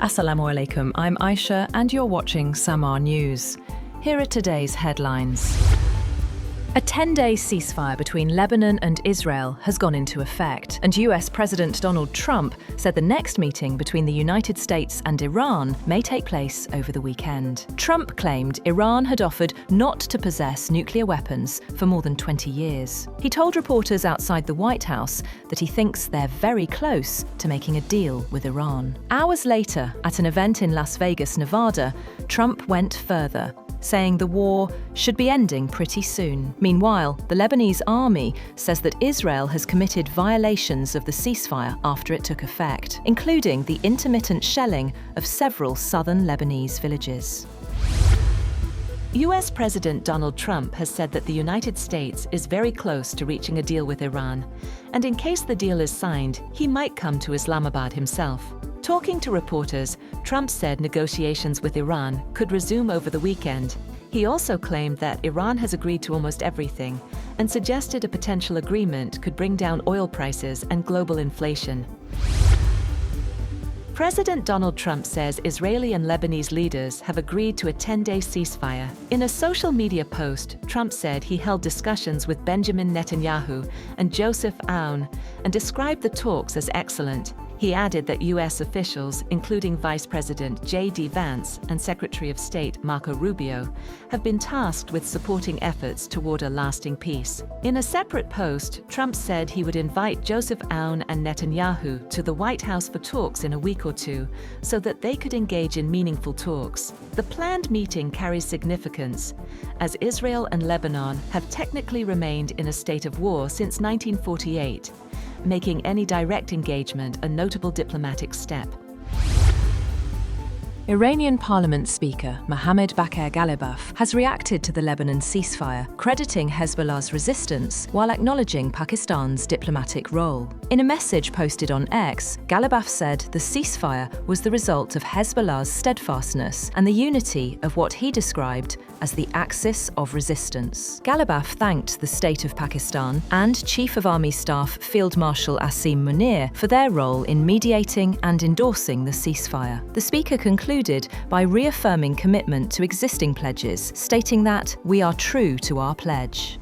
Assalamu alaikum, I'm Aisha and you're watching Samaa News. Here are today's headlines. A 10-day ceasefire between Lebanon and Israel has gone into effect, and US President Donald Trump said the next meeting between the United States and Iran may take place over the weekend. Trump claimed Iran had offered not to possess nuclear weapons for more than 20 years. He told reporters outside the White House that he thinks they're very close to making a deal with Iran. Hours later, at an event in Las Vegas, Nevada, Trump went further, saying the war should be ending pretty soon. Meanwhile, the Lebanese Army says that Israel has committed violations of the ceasefire after it took effect, including the intermittent shelling of several southern Lebanese villages. US President Donald Trump has said that the United States is very close to reaching a deal with Iran, and in case the deal is signed, he might come to Islamabad himself. Talking to reporters, Trump said negotiations with Iran could resume over the weekend. He also claimed that Iran has agreed to almost everything and suggested a potential agreement could bring down oil prices and global inflation. President Donald Trump says Israeli and Lebanese leaders have agreed to a 10-day ceasefire. In a social media post, Trump said he held discussions with Benjamin Netanyahu and Joseph Aoun and described the talks as excellent. He added that US officials, including Vice President J.D. Vance and Secretary of State Marco Rubio, have been tasked with supporting efforts toward a lasting peace. In a separate post, Trump said he would invite Joseph Aoun and Netanyahu to the White House for talks in a week or two so that they could engage in meaningful talks. The planned meeting carries significance, as Israel and Lebanon have technically remained in a state of war since 1948. Making any direct engagement a notable diplomatic step. Iranian Parliament Speaker Mohammad Bakir Ghalibaf has reacted to the Lebanon ceasefire, crediting Hezbollah's resistance while acknowledging Pakistan's diplomatic role. In a message posted on X, Ghalibaf said the ceasefire was the result of Hezbollah's steadfastness and the unity of what he described as the axis of resistance. Ghalibaf thanked the state of Pakistan and Chief of Army Staff Field Marshal Asim Munir for their role in mediating and endorsing the ceasefire. The speaker concluded by reaffirming commitment to existing pledges, stating that we are true to our pledge.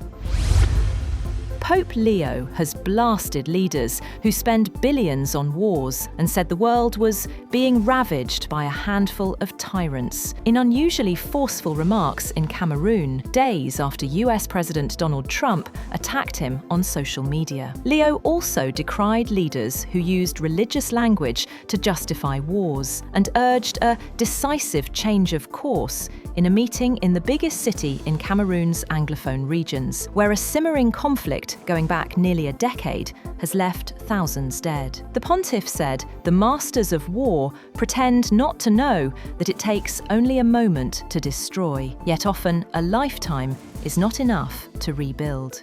Pope Leo has blasted leaders who spend billions on wars and said the world was being ravaged by a handful of tyrants, in unusually forceful remarks in Cameroon, days after US President Donald Trump attacked him on social media. Leo also decried leaders who used religious language to justify wars and urged a decisive change of course in a meeting in the biggest city in Cameroon's Anglophone regions, where a simmering conflict going back nearly a decade has left thousands dead. The pontiff said the masters of war pretend not to know that it takes only a moment to destroy, yet often a lifetime is not enough to rebuild.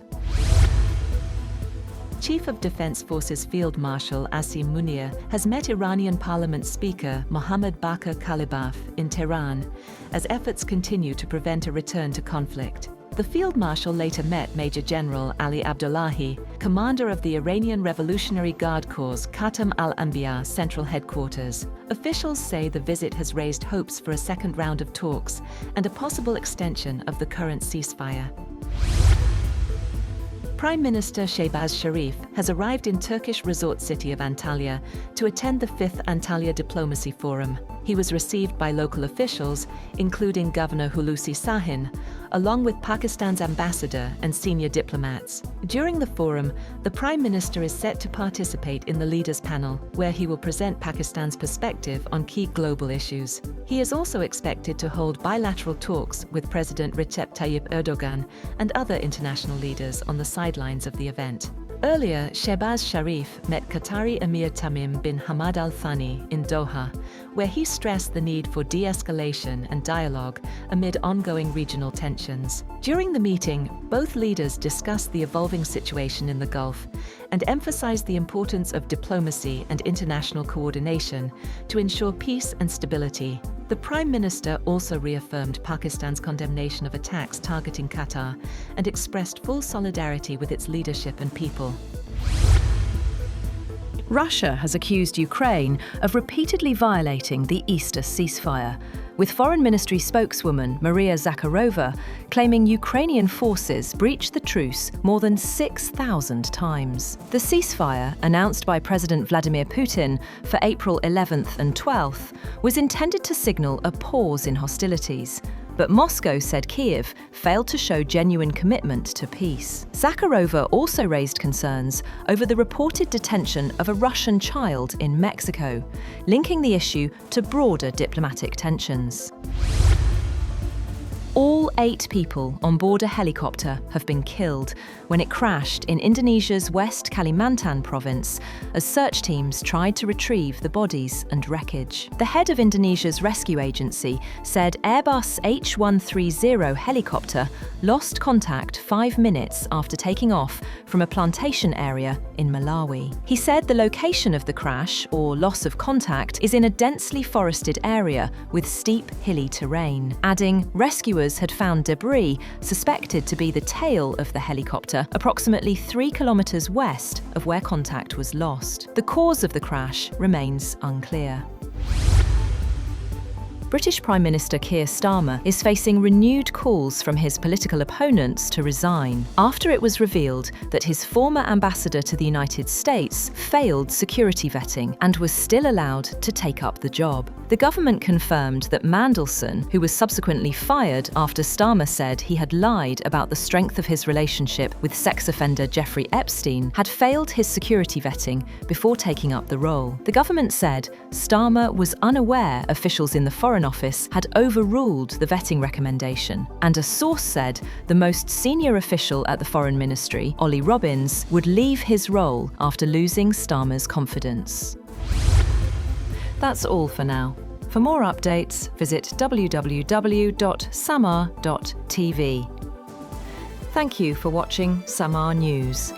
Chief of Defense Forces Field Marshal Asim Munir has met Iranian Parliament Speaker Mohammad Bakir Ghalibaf in Tehran as efforts continue to prevent a return to conflict. The Field Marshal later met Major General Ali Abdullahi, commander of the Iranian Revolutionary Guard Corps' Khatam al-Anbiya Central Headquarters. Officials say the visit has raised hopes for a second round of talks and a possible extension of the current ceasefire. Prime Minister Shehbaz Sharif has arrived in Turkish resort city of Antalya to attend the 5th Antalya Diplomacy Forum. He was received by local officials, including Governor Hulusi Sahin, along with Pakistan's ambassador and senior diplomats. During the forum, the Prime Minister is set to participate in the Leaders' Panel, where he will present Pakistan's perspective on key global issues. He is also expected to hold bilateral talks with President Recep Tayyip Erdogan and other international leaders on the sidelines of the event. Earlier, Shehbaz Sharif met Qatari Emir Tamim bin Hamad Al Thani in Doha, where he stressed the need for de-escalation and dialogue amid ongoing regional tensions. During the meeting, both leaders discussed the evolving situation in the Gulf and emphasized the importance of diplomacy and international coordination to ensure peace and stability. The Prime Minister also reaffirmed Pakistan's condemnation of attacks targeting Qatar and expressed full solidarity with its leadership and people. Russia has accused Ukraine of repeatedly violating the Easter ceasefire, with Foreign Ministry spokeswoman Maria Zakharova claiming Ukrainian forces breached the truce more than 6,000 times. The ceasefire, announced by President Vladimir Putin for April 11th and 12th, was intended to signal a pause in hostilities. But Moscow said Kyiv failed to show genuine commitment to peace. Zakharova also raised concerns over the reported detention of a Russian child in Mexico, linking the issue to broader diplomatic tensions. All 8 people on board a helicopter have been killed when it crashed in Indonesia's West Kalimantan province as search teams tried to retrieve the bodies and wreckage. The head of Indonesia's rescue agency said Airbus H130 helicopter lost contact 5 minutes after taking off from a plantation area in Malawi. He said the location of the crash, or loss of contact, is in a densely forested area with steep, hilly terrain, adding rescuers had found debris suspected to be the tail of the helicopter approximately 3 kilometers west of where contact was lost. The cause of the crash remains unclear. British Prime Minister Keir Starmer is facing renewed calls from his political opponents to resign after it was revealed that his former ambassador to the United States failed security vetting and was still allowed to take up the job. The government confirmed that Mandelson, who was subsequently fired after Starmer said he had lied about the strength of his relationship with sex offender Jeffrey Epstein, had failed his security vetting before taking up the role. The government said Starmer was unaware officials in the Foreign Office had overruled the vetting recommendation, and a source said the most senior official at the Foreign Ministry, Ollie Robbins, would leave his role after losing Starmer's confidence. That's all for now. For more updates, visit www.samaa.tv. Thank you for watching Samaa News.